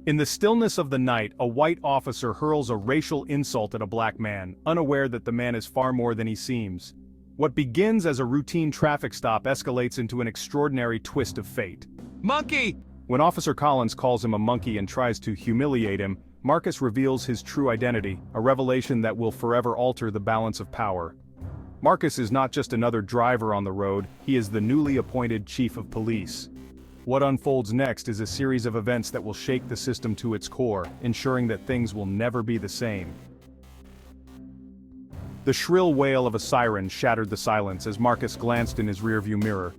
In the stillness of the night, a white officer hurls a racial insult at a black man, unaware that the man is far more than he seems. What begins as a routine traffic stop escalates into an extraordinary twist of fate. Monkey! When Officer Collins calls him a monkey and tries to humiliate him, Marcus reveals his true identity, a revelation that will forever alter the balance of power. Marcus is not just another driver on the road, he is the newly appointed chief of police. What unfolds next is a series of events that will shake the system to its core, ensuring that things will never be the same. The shrill wail of a siren shattered the silence as Marcus glanced in his rearview mirror.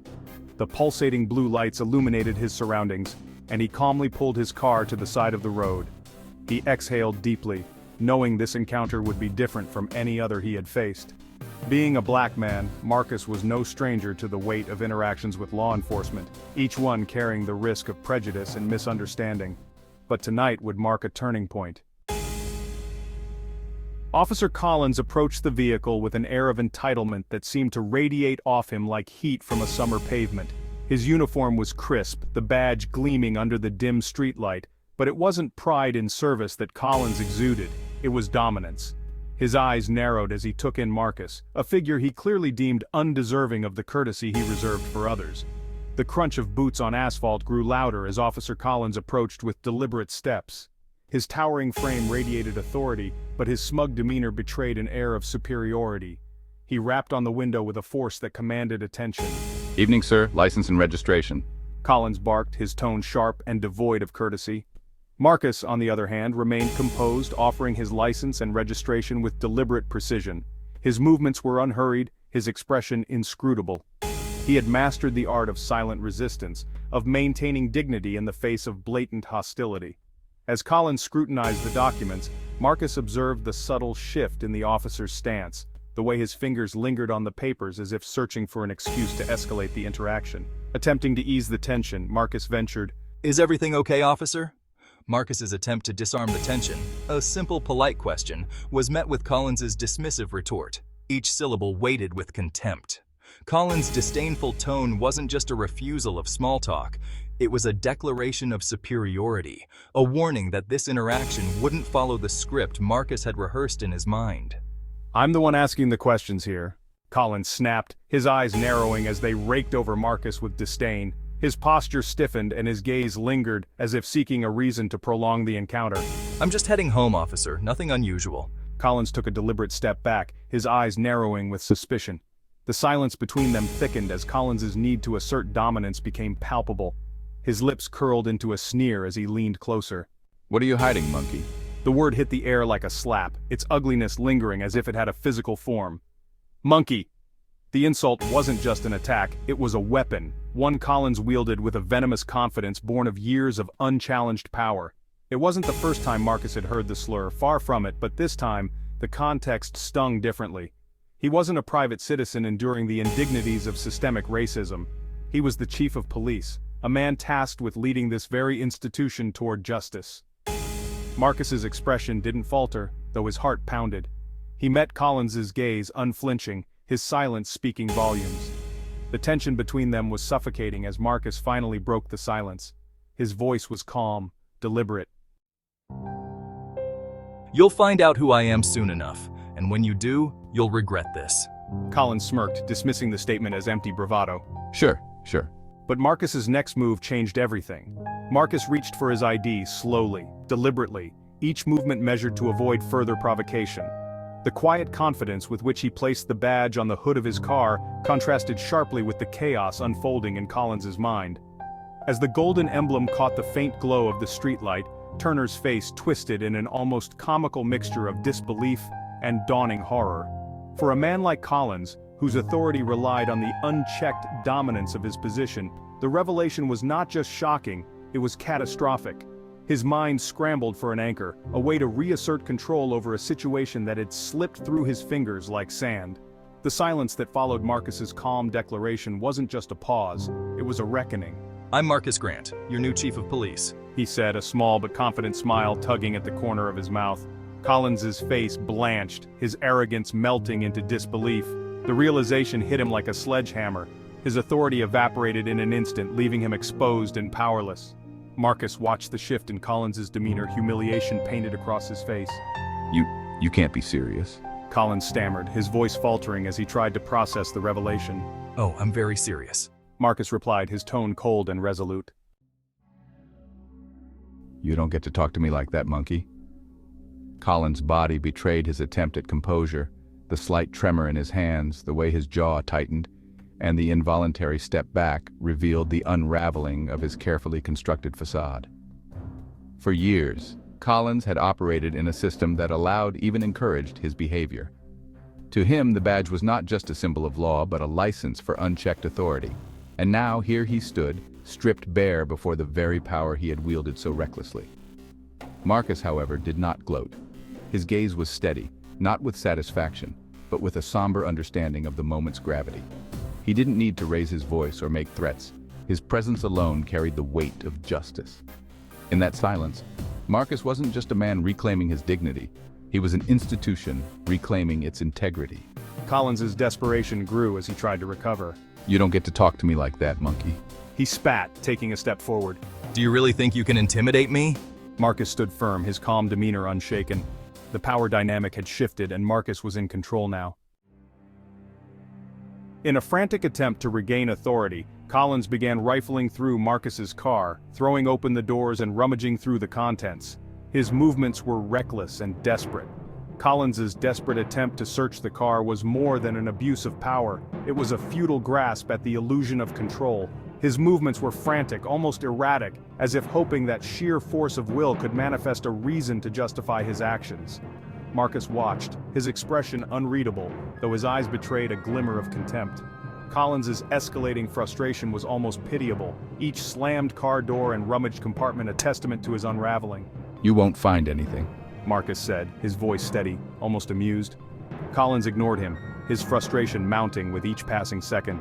The pulsating blue lights illuminated his surroundings, and he calmly pulled his car to the side of the road. He exhaled deeply, knowing this encounter would be different from any other he had faced. Being a black man, Marcus was no stranger to the weight of interactions with law enforcement, each one carrying the risk of prejudice and misunderstanding. But tonight would mark a turning point. Officer Collins approached the vehicle with an air of entitlement that seemed to radiate off him like heat from a summer pavement. His uniform was crisp, the badge gleaming under the dim streetlight, but it wasn't pride in service that Collins exuded, it was dominance. His eyes narrowed as he took in Marcus, a figure he clearly deemed undeserving of the courtesy he reserved for others. The crunch of boots on asphalt grew louder as Officer Collins approached with deliberate steps. His towering frame radiated authority, but his smug demeanor betrayed an air of superiority. He rapped on the window with a force that commanded attention. Evening, sir. License and registration. Collins barked, his tone sharp and devoid of courtesy. Marcus, on the other hand, remained composed, offering his license and registration with deliberate precision. His movements were unhurried, his expression inscrutable. He had mastered the art of silent resistance, of maintaining dignity in the face of blatant hostility. As Collins scrutinized the documents, Marcus observed the subtle shift in the officer's stance, the way his fingers lingered on the papers as if searching for an excuse to escalate the interaction. Attempting to ease the tension, Marcus ventured, "Is everything okay, officer?" Marcus's attempt to disarm the tension, a simple, polite question, was met with Collins's dismissive retort, each syllable weighted with contempt. Collins' disdainful tone wasn't just a refusal of small talk, it was a declaration of superiority, a warning that this interaction wouldn't follow the script Marcus had rehearsed in his mind. "I'm the one asking the questions here," Collins snapped, his eyes narrowing as they raked over Marcus with disdain. His posture stiffened and his gaze lingered, as if seeking a reason to prolong the encounter. "I'm just heading home, officer, nothing unusual." Collins took a deliberate step back, his eyes narrowing with suspicion. The silence between them thickened as Collins's need to assert dominance became palpable. His lips curled into a sneer as he leaned closer. What are you hiding, monkey? The word hit the air like a slap, its ugliness lingering as if it had a physical form. Monkey! The insult wasn't just an attack, it was a weapon, one Collins wielded with a venomous confidence born of years of unchallenged power. It wasn't the first time Marcus had heard the slur, far from it, but this time, the context stung differently. He wasn't a private citizen enduring the indignities of systemic racism. He was the chief of police, a man tasked with leading this very institution toward justice. Marcus's expression didn't falter, though his heart pounded. He met Collins's gaze unflinching, his silence speaking volumes. The tension between them was suffocating as Marcus finally broke the silence. His voice was calm, deliberate. "You'll find out who I am soon enough, and when you do, you'll regret this." Collins smirked, dismissing the statement as empty bravado. Sure. But Marcus's next move changed everything. Marcus reached for his ID slowly, deliberately, each movement measured to avoid further provocation. The quiet confidence with which he placed the badge on the hood of his car contrasted sharply with the chaos unfolding in Collins's mind. As the golden emblem caught the faint glow of the streetlight, Turner's face twisted in an almost comical mixture of disbelief and dawning horror. For a man like Collins, whose authority relied on the unchecked dominance of his position, the revelation was not just shocking, it was catastrophic. His mind scrambled for an anchor, a way to reassert control over a situation that had slipped through his fingers like sand. The silence that followed Marcus's calm declaration wasn't just a pause, it was a reckoning. "I'm Marcus Grant, your new chief of police," he said, a small but confident smile tugging at the corner of his mouth. Collins's face blanched, his arrogance melting into disbelief. The realization hit him like a sledgehammer. His authority evaporated in an instant, leaving him exposed and powerless. Marcus watched the shift in Collins's demeanor, humiliation painted across his face. You can't be serious. Collins stammered, his voice faltering as he tried to process the revelation. Oh, I'm very serious. Marcus replied, his tone cold and resolute. You don't get to talk to me like that, monkey. Collins' body betrayed his attempt at composure, the slight tremor in his hands, the way his jaw tightened, and the involuntary step back revealed the unraveling of his carefully constructed facade. For years, Collins had operated in a system that allowed, even encouraged, his behavior. To him, the badge was not just a symbol of law, but a license for unchecked authority. And now here he stood, stripped bare before the very power he had wielded so recklessly. Marcus, however, did not gloat. His gaze was steady, not with satisfaction, but with a somber understanding of the moment's gravity. He didn't need to raise his voice or make threats. His presence alone carried the weight of justice. In that silence, Marcus wasn't just a man reclaiming his dignity. He was an institution reclaiming its integrity. Collins's desperation grew as he tried to recover. You don't get to talk to me like that, monkey. He spat, taking a step forward. Do you really think you can intimidate me? Marcus stood firm, his calm demeanor unshaken. The power dynamic had shifted and Marcus was in control now. In a frantic attempt to regain authority, Collins began rifling through Marcus's car, throwing open the doors and rummaging through the contents. His movements were reckless and desperate. Collins's desperate attempt to search the car was more than an abuse of power. It was a futile grasp at the illusion of control. His movements were frantic, almost erratic, as if hoping that sheer force of will could manifest a reason to justify his actions. Marcus watched, his expression unreadable, though his eyes betrayed a glimmer of contempt. Collins's escalating frustration was almost pitiable, each slammed car door and rummaged compartment a testament to his unraveling. You won't find anything, Marcus said, his voice steady, almost amused. Collins ignored him, his frustration mounting with each passing second.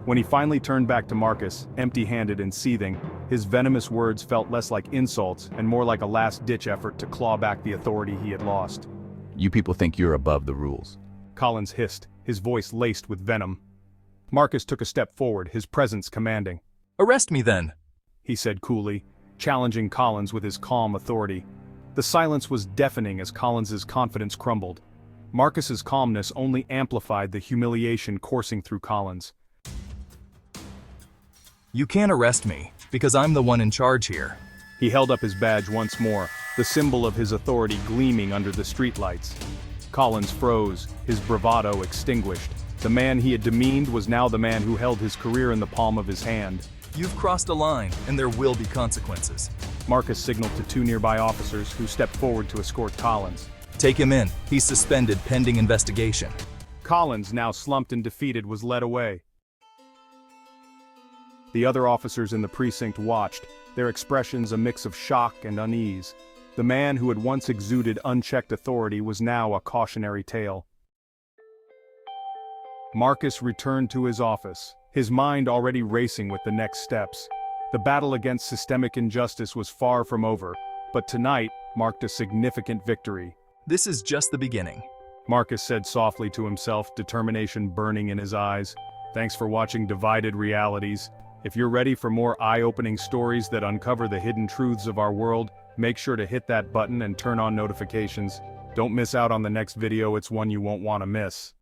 When he finally turned back to Marcus, empty-handed and seething, his venomous words felt less like insults and more like a last-ditch effort to claw back the authority he had lost. You people think you're above the rules. Collins hissed, his voice laced with venom. Marcus took a step forward, his presence commanding. Arrest me then, he said coolly, challenging Collins with his calm authority. The silence was deafening as Collins's confidence crumbled. Marcus's calmness only amplified the humiliation coursing through Collins. You can't arrest me, because I'm the one in charge here. He held up his badge once more, the symbol of his authority gleaming under the streetlights. Collins froze, his bravado extinguished. The man he had demeaned was now the man who held his career in the palm of his hand. You've crossed a line, and there will be consequences. Marcus signaled to two nearby officers who stepped forward to escort Collins. Take him in. He's suspended pending investigation. Collins, now slumped and defeated, was led away. The other officers in the precinct watched, their expressions a mix of shock and unease. The man who had once exuded unchecked authority was now a cautionary tale. Marcus returned to his office, his mind already racing with the next steps. The battle against systemic injustice was far from over, but tonight marked a significant victory. This is just the beginning. Marcus said softly to himself, determination burning in his eyes. Thanks for watching Divided Realities. If you're ready for more eye-opening stories that uncover the hidden truths of our world, make sure to hit that button and turn on notifications. Don't miss out on the next video, it's one you won't want to miss.